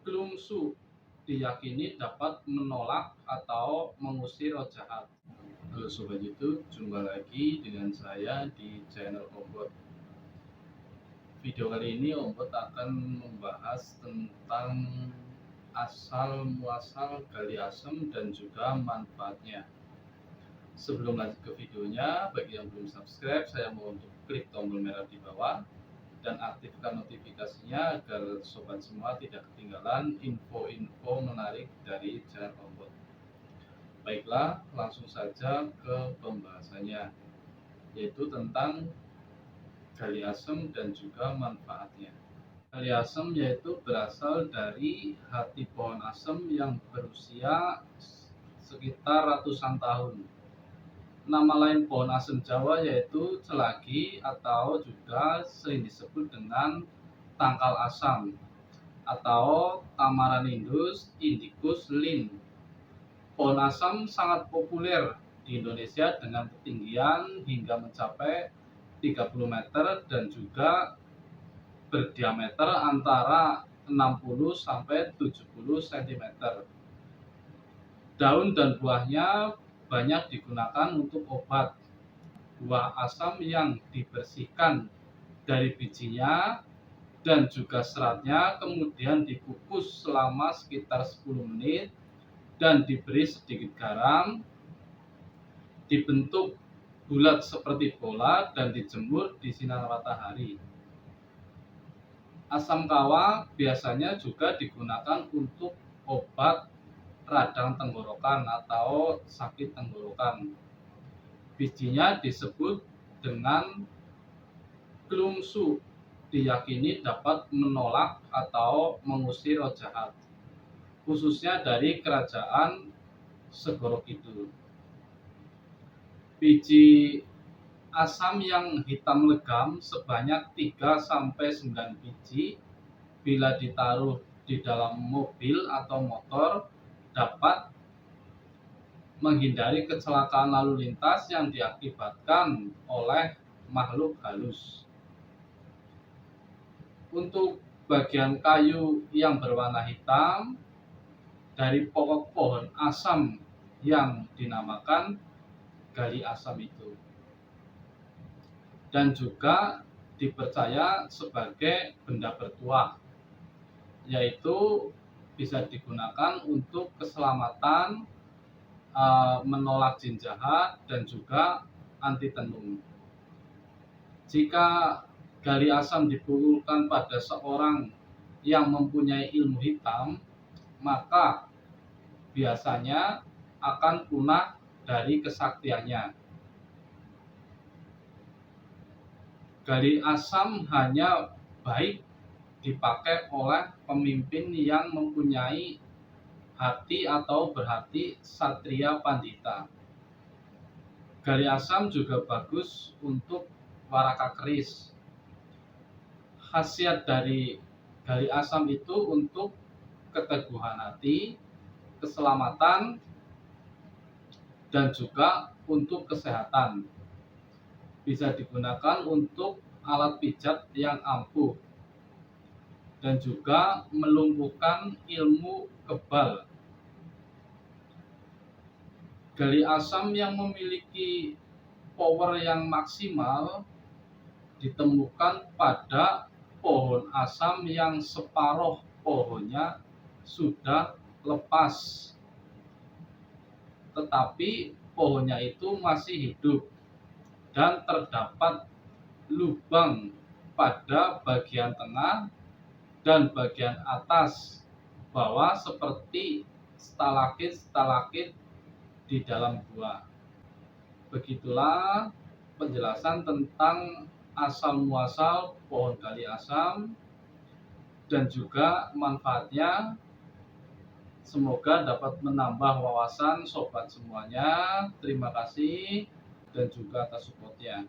Klungsu diyakini dapat menolak atau mengusir roh jahat. Halo Sobat YouTube, jumpa lagi dengan saya di channel Ombot. Video kali ini Ombot akan membahas tentang asal muasal gali asem dan juga manfaatnya. Sebelum lanjut ke videonya, bagi yang belum subscribe, saya mohon untuk klik tombol merah di bawah dan aktifkan notifikasinya agar sobat semua tidak ketinggalan info-info menarik dari channel Ombot. Baiklah, langsung saja ke pembahasannya, yaitu tentang gali asem dan juga manfaatnya. Gali asem yaitu berasal dari hati pohon asem yang berusia sekitar ratusan tahun. Nama lain pohon asem Jawa yaitu celagi atau juga sering disebut dengan tangkal asam atau Tamarindus indicus Linn. Pohon asam sangat populer di Indonesia dengan ketinggian hingga mencapai 30 meter dan juga berdiameter antara 60 sampai 70 cm. Daun dan buahnya banyak digunakan untuk obat. Buah asam yang dibersihkan dari bijinya dan juga seratnya kemudian dikukus selama sekitar 10 menit dan diberi sedikit garam, dibentuk bulat seperti bola dan dijemur di sinar matahari. Asam kawa biasanya juga digunakan untuk obat radang tenggorokan atau sakit tenggorokan. Bijinya disebut dengan klungsu, diyakini dapat menolak atau mengusir roh jahat, khususnya dari kerajaan Segoro Kidul. Biji asam yang hitam legam sebanyak 3-9 biji bila ditaruh di dalam mobil atau motor dapat menghindari kecelakaan lalu lintas yang diakibatkan oleh makhluk halus. Untuk bagian kayu yang berwarna hitam dari pokok pohon asam yang dinamakan gali asam itu, dan juga dipercaya sebagai benda bertuah, yaitu bisa digunakan untuk keselamatan, menolak jin jahat dan juga anti tenung. Jika gali asam dipukulkan pada seorang yang mempunyai ilmu hitam, maka biasanya akan punah dari kesaktiannya. Gali asam hanya baik dipakai oleh pemimpin yang mempunyai hati atau berhati satria pandita. Gali asam juga bagus untuk waraka keris. Khasiat dari gali asam itu untuk keteguhan hati, keselamatan, dan juga untuk kesehatan. Bisa digunakan untuk alat pijat yang ampuh dan juga melumpuhkan ilmu kebal. Gali asam yang memiliki power yang maksimal ditemukan pada pohon asam yang separuh pohonnya sudah lepas, tetapi pohonnya itu masih hidup dan terdapat lubang pada bagian tengah dan bagian atas bawah seperti stalaktit-stalaktit di dalam gua. Begitulah penjelasan tentang asal muasal pohon gali asam dan juga manfaatnya. Semoga dapat menambah wawasan sobat semuanya. Terima kasih dan juga atas supportnya.